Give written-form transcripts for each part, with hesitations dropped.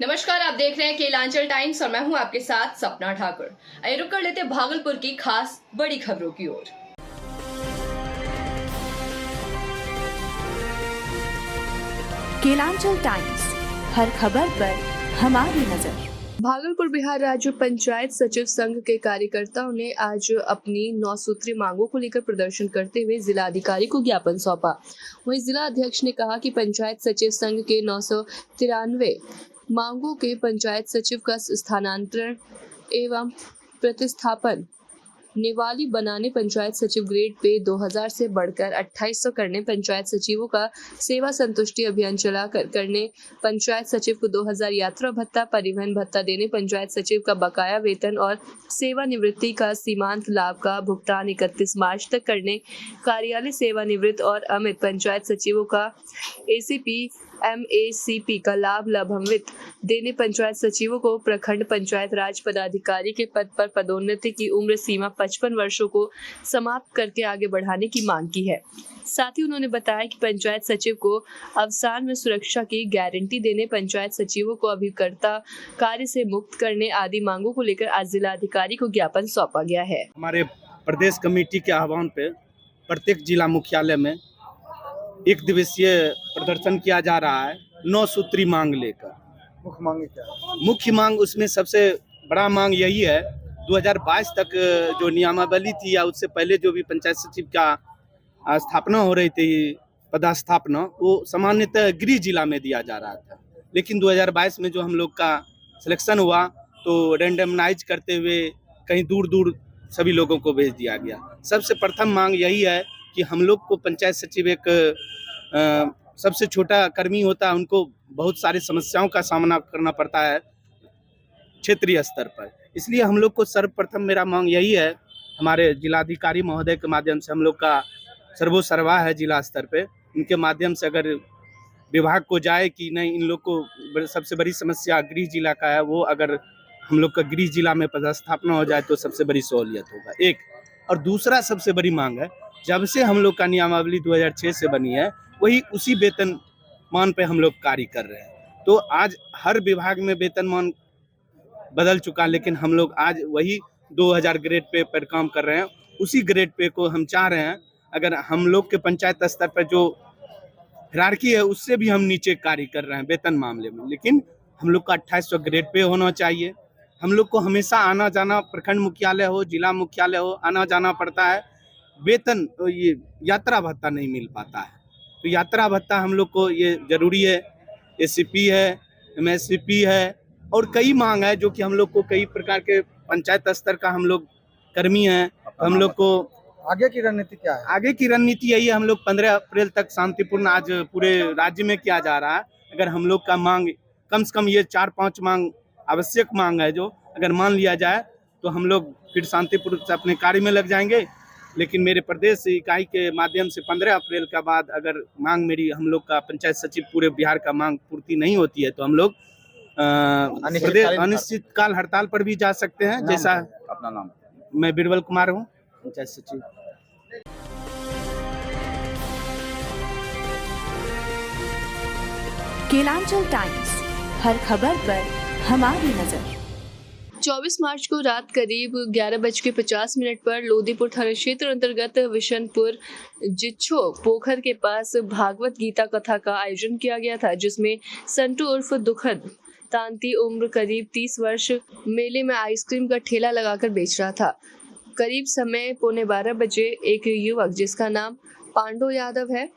नमस्कार, आप देख रहे हैं केलांचल टाइम्स और मैं हूं आपके साथ सपना ठाकुर। आइए रुक कर लेते भागलपुर की खास बड़ी खबरों की ओर। केलांचल टाइम्स, हर खबर पर हमारी नजर। भागलपुर बिहार राज्य पंचायत सचिव संघ के कार्यकर्ताओं ने आज अपनी 9 सूत्री मांगों को लेकर प्रदर्शन करते हुए जिला अधिकारी को ज्ञापन सौंपा। वहीं जिला अध्यक्ष ने कहा कि पंचायत सचिव संघ के 993 मांगों के पंचायत सचिव का स्थानांतरण एवं प्रतिस्थापन, निवाली बनाने, पंचायत सचिव ग्रेड पे 2000 से बढ़कर 2800 करने, पंचायत सचिवों का सेवा संतुष्टि अभियान चलाकर करने, पंचायत सचिव को 2000 यात्रा भत्ता, परिवहन भत्ता देने, पंचायत सचिव का बकाया वेतन और सेवानिवृत्ति का सीमांत लाभ का भुगतान 31 मार्च तक करने, कार्यालय सेवानिवृत्त और अमित पंचायत सचिवों का ACP MACP का लाभ लाभान्वित देने, पंचायत सचिवों को प्रखंड पंचायत राज पदाधिकारी के पद पर पदोन्नति की उम्र सीमा 55 वर्षों को समाप्त करके आगे बढ़ाने की मांग की है। साथ ही उन्होंने बताया कि पंचायत सचिव को अवसान में सुरक्षा की गारंटी देने, पंचायत सचिवों को अभिकर्ता कार्य से मुक्त करने आदि मांगों को लेकर आज जिला अधिकारी को ज्ञापन सौंपा गया है। हमारे प्रदेश कमेटी के आह्वान पे प्रत्येक जिला मुख्यालय में एक दिवसीय प्रदर्शन किया जा रहा है 9 सूत्री मांग लेकर। मुख्य मांग क्या है? मुख्य मांग उसमें सबसे बड़ा मांग यही है, 2022 तक जो नियमावली थी या उससे पहले जो भी पंचायत सचिव का स्थापना हो रही थी, पदस्थापना, वो सामान्यतः गृह जिला में दिया जा रहा था। लेकिन 2022 में जो हम लोग का सिलेक्शन हुआ तो रैंडमनाइज करते हुए कहीं दूर दूर सभी लोगों को भेज दिया गया। सबसे प्रथम मांग यही है कि हम लोग को पंचायत सचिव एक सबसे छोटा कर्मी होता है, उनको बहुत सारी समस्याओं का सामना करना पड़ता है क्षेत्रीय स्तर पर। इसलिए हम लोग को सर्वप्रथम मेरा मांग यही है, हमारे जिलाधिकारी महोदय के माध्यम से हम लोग का सर्वोसर्वा है जिला स्तर पे, उनके माध्यम से अगर विभाग को जाए कि नहीं, इन लोग को सबसे बड़ी समस्या गृह जिला का है, वो अगर हम लोग का गृह जिला में पदस्थापना हो जाए तो सबसे बड़ी सहूलियत होगा। एक और दूसरा सबसे बड़ी मांग है, जब से हम लोग का नियमावली 2006 से बनी है, वही उसी वेतनमान पे हम लोग कार्य कर रहे हैं। तो आज हर विभाग में वेतनमान बदल चुका, लेकिन हम लोग आज वही 2000 ग्रेड पे पर काम कर रहे हैं। उसी ग्रेड पे को हम चाह रहे हैं, अगर हम लोग के पंचायत स्तर पर जो हिरार्की है उससे भी हम नीचे कार्य कर रहे हैं वेतन मामले में, लेकिन हम लोग का 2800 ग्रेड पे होना चाहिए। हम लोग को हमेशा आना जाना, प्रखंड मुख्यालय हो, जिला मुख्यालय हो, आना जाना पड़ता है। वेतन ये यात्रा भत्ता नहीं मिल पाता है, तो यात्रा भत्ता हम लोग को ये जरूरी है। ACP है, MACP है और कई मांग है जो कि हम लोग को कई प्रकार के पंचायत स्तर का हम लोग कर्मी हैं। हम लोग को आगे की रणनीति क्या है? आगे की रणनीति यही है, हम लोग 15 अप्रैल तक शांतिपूर्ण आज पूरे राज्य में किया जा रहा है। अगर हम लोग का मांग कम से कम ये 4-5 मांग आवश्यक मांग है, जो अगर मान लिया जाए तो हम लोग फिर शांतिपूर्ण से अपने कार्य में लग जाएंगे। लेकिन मेरे प्रदेश इकाई के माध्यम से 15 अप्रैल के बाद अगर मांग मेरी, हम लोग का पंचायत सचिव पूरे बिहार का मांग पूर्ति नहीं होती है तो हम लोग अनिश्चितकाल हड़ताल पर भी जा सकते हैं। जैसा अपना नाम? मैं बिरबल कुमार हूँ, पंचायत सचिव। केलांचल टाइम्स, हर खबर पर हमारी नजर। 24 मार्च को रात करीब 11:50 पर लोदीपुर थाना क्षेत्र अंतर्गत विशनपुर जिच्छो पोखर के पास भागवत गीता कथा का आयोजन किया गया था, जिसमें संटू उर्फ दुखद तांती उम्र करीब 30 वर्ष मेले में आइसक्रीम का ठेला लगाकर बेच रहा था। करीब समय 11:15 बजे एक युवक जिसका नाम पांडो यादव है,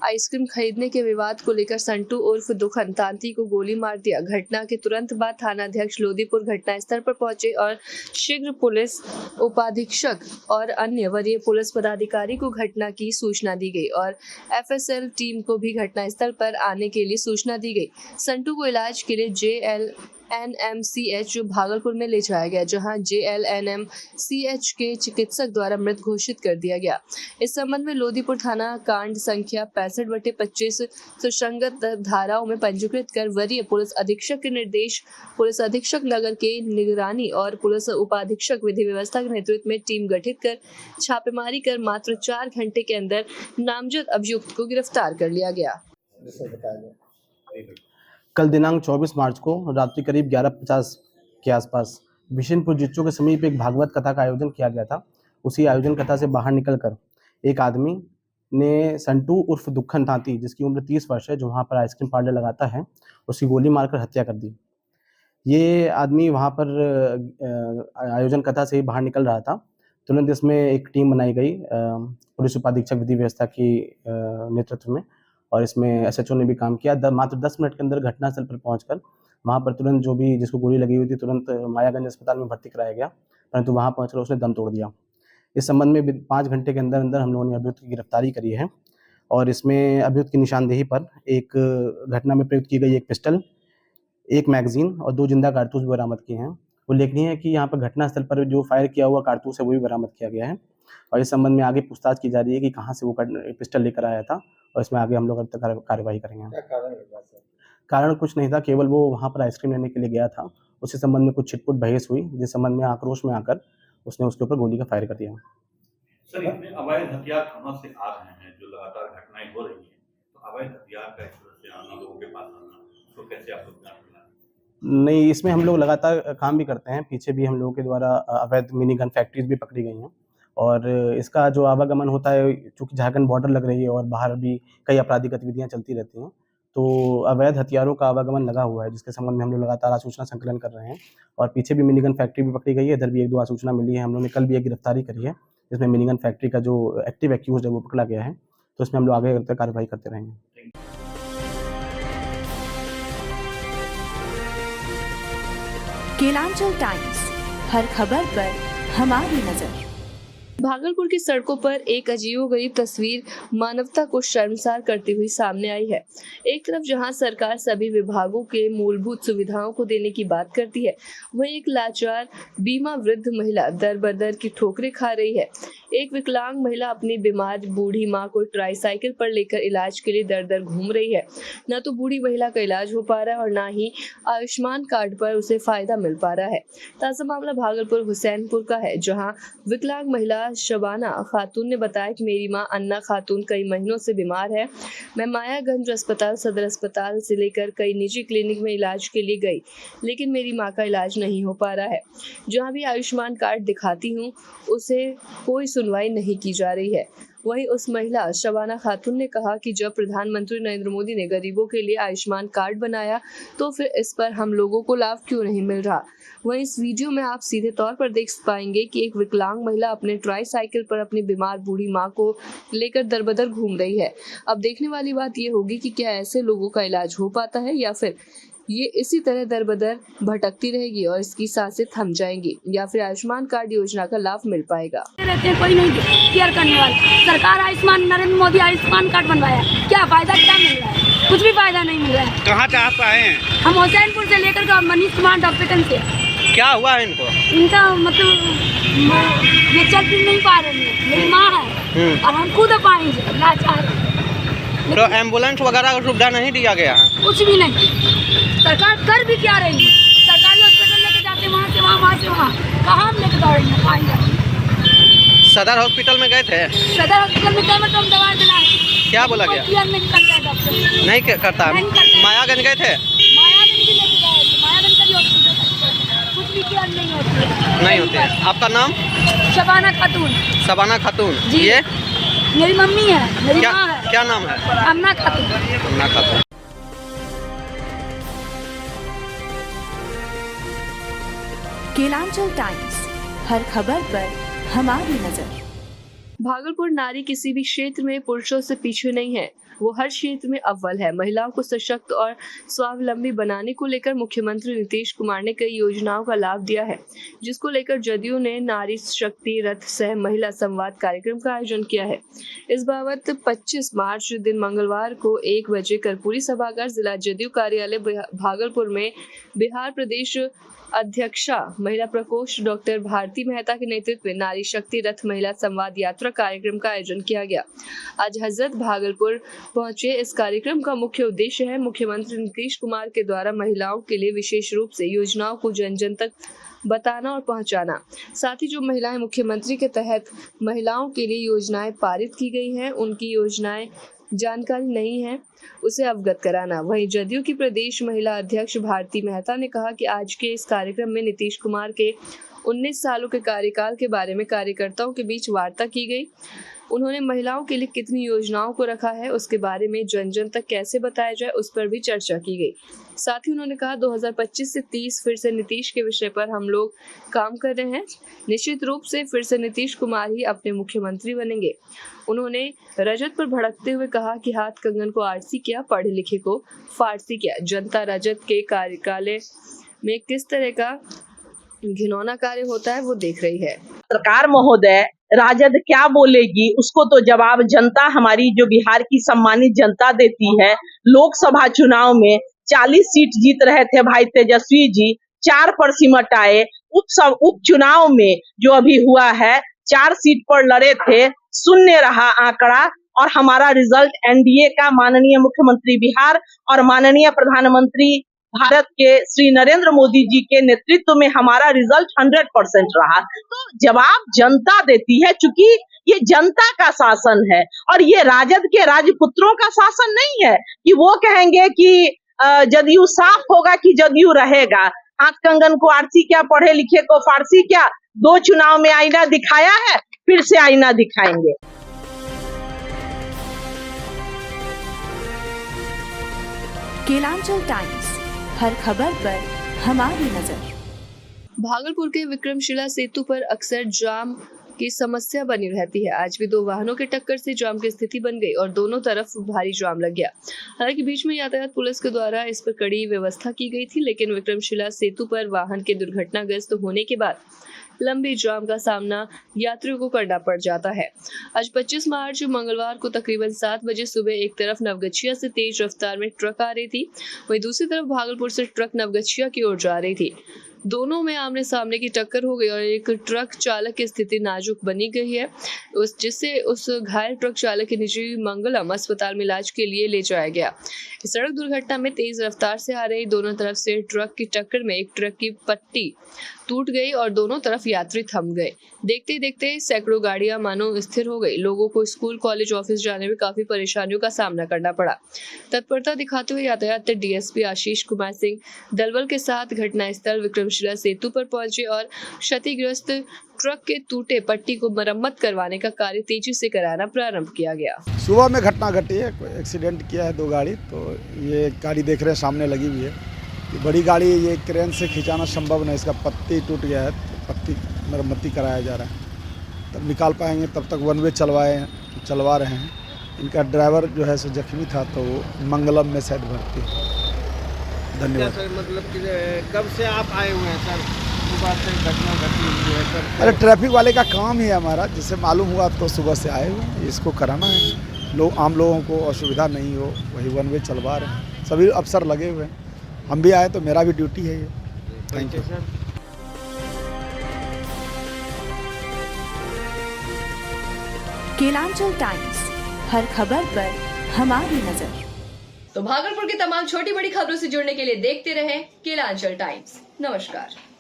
आइसक्रीम खरीदने के विवाद को लेकर संटू उर्फ दुखन तांती को गोली मार दिया। घटना के तुरंत बाद थाना अध्यक्ष लोदीपुर घटनास्थल पर पहुंचे और शीघ्र पुलिस उपाधीक्षक और अन्य वरीय पुलिस पदाधिकारी को घटना की सूचना दी गई और FSL टीम को भी घटनास्थल पर आने के लिए सूचना दी गई। संटू को इलाज के लिए JLNMCH भागलपुर में ले जाया गया, जहां JLNMCH के चिकित्सक द्वारा मृत घोषित कर दिया गया। इस संबंध में लोदीपुर थाना कांड संख्या 65/25 सुसंगत धाराओं में पंजीकृत कर वरीय पुलिस अधीक्षक के निर्देश, पुलिस अधीक्षक नगर के निगरानी और पुलिस उपाधीक्षक विधि व्यवस्था के नेतृत्व में टीम गठित कर छापेमारी कर मात्र 4 घंटे के अंदर नामजद अभियुक्त को गिरफ्तार कर लिया गया। कल दिनांक 24 मार्च को रात्रि करीब 11:50 के आसपास बिशनपुर जिच्चो के समीप एक भागवत कथा का आयोजन किया गया था। उसी आयोजन कथा से बाहर निकलकर एक आदमी ने संटू उर्फ दुखन तांती, जिसकी उम्र 30 वर्ष है, जो वहाँ पर आइसक्रीम पार्लर लगाता है, उसकी गोली मारकर हत्या कर दी। ये आदमी वहाँ पर आयोजन कथा से ही बाहर निकल रहा था। तुरंत इसमें एक टीम बनाई गई पुलिस उपाधीक्षक विधि व्यवस्था की नेतृत्व में, और इसमें एसएचओ ने भी काम किया। मात्र 10 मिनट के अंदर घटनास्थल पर पहुंचकर वहां पर तुरंत जो भी जिसको गोली लगी हुई थी तुरंत मायागंज अस्पताल में भर्ती कराया गया, परंतु वहां पहुंचकर उसने दम तोड़ दिया। इस संबंध में 5 घंटे के अंदर अंदर हम लोगों ने अभियुक्त की गिरफ्तारी करी है, और इसमें अभियुक्त की निशानदेही पर एक घटना में प्रयुक्त की गई एक पिस्टल, एक मैगजीन और 2 जिंदा कारतूस भी बरामद किए हैं। उल्लेखनीय है कि यहाँ पर घटनास्थल पर जो फायर किया हुआ कारतूस है वो भी बरामद किया गया है, और इस संबंध में आगे पूछताछ की जा रही है कि कहाँ से वो पिस्टल लेकर आया था, और इसमें आगे हम लोग कार्यवाही करेंगे। क्या कारण है? कारण कुछ नहीं था, केवल वो वहाँ पर आइसक्रीम लेने के लिए गया था। उसी संबंध में कुछ छिटपुट बहस हुई, जिस संबंध में आक्रोश में आकर उसने उसके ऊपर गोली का फायर कर दिया। सर, इसमें अवैध हथियार कहाँ से आ रहे हैं? जो लगातार घटनाएं हो रही हैं, तो अवैध हथियार का इस तरह से आना, लोगों के पास आना, तो कैसे आप लोग जांच करें? नहीं, इसमें हम लोग लगातार काम भी करते हैं। पीछे भी हम लोगों के द्वारा अवैध मिनी गन फैक्ट्रीज भी पकड़ी गई हैं, और इसका जो आवागमन होता है, चूँकि झारखंड बॉर्डर लग रही है और बाहर भी कई आपराधिक गतिविधियाँ चलती रहती हैं, तो अवैध हथियारों का आवागमन लगा हुआ है, जिसके संबंध में हम लोग लगातार आसूचना संकलन कर रहे हैं। और पीछे भी मिनी गन फैक्ट्री भी पकड़ी गई है, इधर भी 1-2 आसूचना मिली है। हम लोग ने कल भी एक गिरफ्तारी करी है, जिसमें मिनी गन फैक्ट्री का जो एक्टिव एक्यूज्ड है वो पकड़ा गया है, तो इसमें हम लोग आगे कार्रवाई करते रहेंगे। केलांचल टाइम्स, हर खबर पर हमारी नजर। भागलपुर की सड़कों पर एक अजीबोगरीब तस्वीर मानवता को शर्मसार करती हुई सामने आई है। एक तरफ जहां सरकार सभी विभागों के मूलभूत सुविधाओं को देने की बात करती है, वहीं एक लाचार बीमा वृद्ध महिला दर बदर की ठोकरें खा रही है। एक विकलांग महिला अपनी बीमार बूढ़ी मां को ट्राईसाइकिल पर लेकर इलाज के लिए दर दर घूम रही है। न तो बूढ़ी महिला का इलाज हो पा रहा है और न ही आयुष्मान कार्ड पर उसे फायदा मिल पा रहा है। ताजा मामला भागलपुर हुसैनपुर का है, जहां विकलांग महिला शबाना खातून ने बताया कि मेरी मां अन्ना खातून कई महीनों से बीमार है। मैं मायागंज अस्पताल, सदर अस्पताल से लेकर कई निजी क्लिनिक में इलाज के लिए गई, लेकिन मेरी मां का इलाज नहीं हो पा रहा है। जहां भी आयुष्मान कार्ड दिखाती हूं, उसे कोई सुनवाई नहीं की जा रही है। वहीं उस महिला शबाना खातून ने कहा कि जब प्रधानमंत्री नरेंद्र मोदी ने गरीबों के लिए आयुष्मान कार्ड बनाया, तो फिर इस पर हम लोगों को लाभ क्यों नहीं मिल रहा। वहीं इस वीडियो में आप सीधे तौर पर देख पाएंगे कि एक विकलांग महिला अपने ट्राईसाइकिल पर अपनी बीमार बूढ़ी मां को लेकर दरबदर घूम रही है। अब देखने वाली बात ये होगी कि क्या ऐसे लोगों का इलाज हो पाता है, या फिर ये इसी तरह दरबदर भटकती रहेगी और इसकी सांसें थम जाएंगी, या फिर आयुष्मान कार्ड योजना का लाभ मिल पाएगा। रहते हैं, कोई नहीं केयर करने वाला। सरकार आयुष्मान, नरेंद्र मोदी आयुष्मान कार्ड बनवाया, क्या फायदा क्या मिल रहा है? कुछ भी फायदा नहीं मिल रहा है। कहाँ से आप आए हैं? हम हुसैनपुर से लेकर के मनीष कुमार डॉक्टर से। क्या हुआ है इनको? इनका मतलब ये चल फिर नहीं पा रही है, मेरी माँ है और हम खुद पाएंगे लाचार। तो एम्बुलेंस वगैरह का सुविधा नहीं दिया गया है? कुछ भी नहीं। सरकार कर भी क्या रही है? सरकारी हॉस्पिटल लेके जाते वहाँ से वहाँ, वहाँ से वहाँ, कहाँ हम लेके दौड़ेंगे पाएंगे? सदर हॉस्पिटल में गए थे? सदर हॉस्पिटल में गए तो हम दवा दिलाए, क्या बोला गया? केयर नहीं करता है डॉक्टर। नहीं करता। मायागंज गए थे? मायागंज भी लेके गए थे, मायागंज का भी हॉस्पिटल, कुछ भी केयर नहीं होती है। नहीं होते। आपका नाम? शबाना खातून। शबाना खातून। जी। ये मेरी मम्मी है, मेरी माँ है। क्या नाम है? अन्ना खातून। अन्ना खातून। केलांचल टाइम्स, हर खबर पर हमारी नजर। भागलपुर नारी किसी भी क्षेत्र में पुरुषों से पीछे नहीं है, वो हर क्षेत्र में अव्वल है। महिलाओं को सशक्त और स्वावलंबी बनाने को लेकर मुख्यमंत्री नीतीश कुमार ने कई योजनाओं का लाभ दिया है, जिसको लेकर जदयू ने नारी शक्ति रथ सह महिला संवाद कार्यक्रम का आयोजन किया है। इस बाबत 25 मार्च दिन मंगलवार को 1 बजे कर्पूरी सभागार जिला जदयू कार्यालय भागलपुर में बिहार प्रदेश अध्यक्षा महिला प्रकोष्ठ डॉक्टर भारती मेहता के नेतृत्व में नारी शक्ति रथ महिला संवाद यात्रा कार्यक्रम का आयोजन किया गया। आज हजरत भागलपुर पहुंचे इस कार्यक्रम का मुख्य उद्देश्य है मुख्यमंत्री नीतीश कुमार के द्वारा महिलाओं के लिए विशेष रूप से योजनाओं को जन जन तक बताना और पहुंचाना। साथ ही जो महिलाएं मुख्यमंत्री के तहत महिलाओं के लिए योजनाएं पारित की गई हैं, उनकी योजनाएं जानकारी नहीं है उसे अवगत कराना। वहीं जदयू की प्रदेश महिला अध्यक्ष भारती मेहता ने कहा कि आज के इस कार्यक्रम में नीतीश कुमार के 19 सालों के कार्यकाल के बारे में कार्यकर्ताओं के बीच वार्ता की गई। उन्होंने महिलाओं के लिए कितनी योजनाओं को रखा है उसके बारे में जन जन तक कैसे बताया जाए उस पर भी चर्चा की गई। साथ ही उन्होंने कहा 2025 से 30 फिर से नीतीश के विषय पर हम लोग काम कर रहे हैं। निश्चित रूप से फिर से नीतीश कुमार ही अपने मुख्यमंत्री बनेंगे। उन्होंने रजत पर भड़कते हुए कहा कि हाथ कंगन को आरसी किया, पढ़े लिखे को फारसी किया। जनता रजत के कार्यकाल में किस तरह का घिनौना कार्य होता है वो देख रही है। सरकार महोदय राजद क्या बोलेगी उसको तो जवाब जनता, हमारी जो बिहार की सम्मानित जनता देती है। लोकसभा चुनाव में 40 सीट जीत रहे थे भाई तेजस्वी जी, 4 पर सिमट आए। उपचुनाव में जो अभी हुआ है 4 सीट पर लड़े थे, शून्य रहा आंकड़ा। और हमारा रिजल्ट एनडीए का माननीय मुख्यमंत्री बिहार और माननीय प्रधानमंत्री भारत के श्री नरेंद्र मोदी जी के नेतृत्व में हमारा रिजल्ट 100% रहा। तो जवाब जनता देती है, चूंकि ये जनता का शासन है और ये राजद के राजपुत्रों का शासन नहीं है कि वो कहेंगे कि जदयू साफ होगा कि जदयू रहेगा। हाथ कंगन को आरसी क्या, पढ़े लिखे को फारसी क्या। 2 चुनाव में आईना दिखाया है, फिर से आईना दिखाएंगे। केलांचल टाइम्स, हर खबर पर हमारी नजर। भागलपुर के विक्रमशिला सेतु पर अक्सर जाम की समस्या बनी रहती है। आज भी 2 वाहनों के टक्कर से जाम की स्थिति बन गई और दोनों तरफ भारी जाम लग गया। हालांकि बीच में यातायात पुलिस के द्वारा इस पर कड़ी व्यवस्था की गई थी, लेकिन विक्रमशिला सेतु पर वाहन के दुर्घटनाग्रस्त होने के बाद लंबे जाम का सामना यात्रियों को करना पड़ जाता है। आज 25 मार्च मंगलवार को तकरीबन 7 बजे सुबह एक तरफ नवगछिया से तेज रफ्तार में ट्रक आ रही थी, वहीं दूसरी तरफ भागलपुर से ट्रक नवगछिया की ओर जा रही थी। दोनों में आमने सामने की टक्कर हो गई और एक ट्रक चालक की स्थिति नाजुक बनी गई है, जिससे उस घायल ट्रक चालक के निजी मंगलम अस्पताल में इलाज के लिए ले जाया गया। इस सड़क दुर्घटना में तेज रफ्तार से आ रही दोनों तरफ से ट्रक की टक्कर में एक ट्रक की पट्टी टूट गई और दोनों तरफ यात्री थम गए। देखते देखते सैकड़ों गाड़ियां मानो स्थिर हो गई। लोगों को स्कूल, कॉलेज, ऑफिस जाने में काफी परेशानियों का सामना करना पड़ा। तत्परता दिखाते हुए यातायात डीएसपी आशीष कुमार सिंह दलबल के साथ घटनास्थल विक्रमशिला सेतु पर पहुंचे और क्षतिग्रस्त ट्रक के टूटे पट्टी को मरम्मत करवाने का कार्य तेजी से कराना प्रारंभ किया गया। सुबह में घटना घटी है, कोई एक्सीडेंट किया है 2 गाड़ी। तो ये गाड़ी देख रहे हैं सामने लगी हुई है, ये बड़ी गाड़ी ये क्रेन से खिंचाना संभव नहीं, इसका पत्ती टूट गया है, तो पत्ती मरम्मती कराया जा रहा है। तब निकाल पाएंगे, तब तक 1 वे चलवा रहे हैं। इनका ड्राइवर जो है सो जख्मी था, तो वो मंगलम में शायद भर्ती। धन्यवाद। मतलब कि कब से आप आए हुए हैं सर? बात से घटना घटी हुई है सर। अरे ट्रैफिक वाले का काम ही है हमारा, जिसे मालूम हुआ तो सुबह से आए हुए हैं, इसको कराना है। आम लोगों को असुविधा नहीं हो, वही 1 वे चलवा रहे हैं। सभी अफसर लगे हुए हैं, हम भी आए तो मेरा भी ड्यूटी है ये। Thank you sir. Kelanchal Times, हर खबर पर हमारी नजर। तो भागलपुर की तमाम छोटी बड़ी खबरों से जुड़ने के लिए देखते रहें केलांचल टाइम्स। नमस्कार।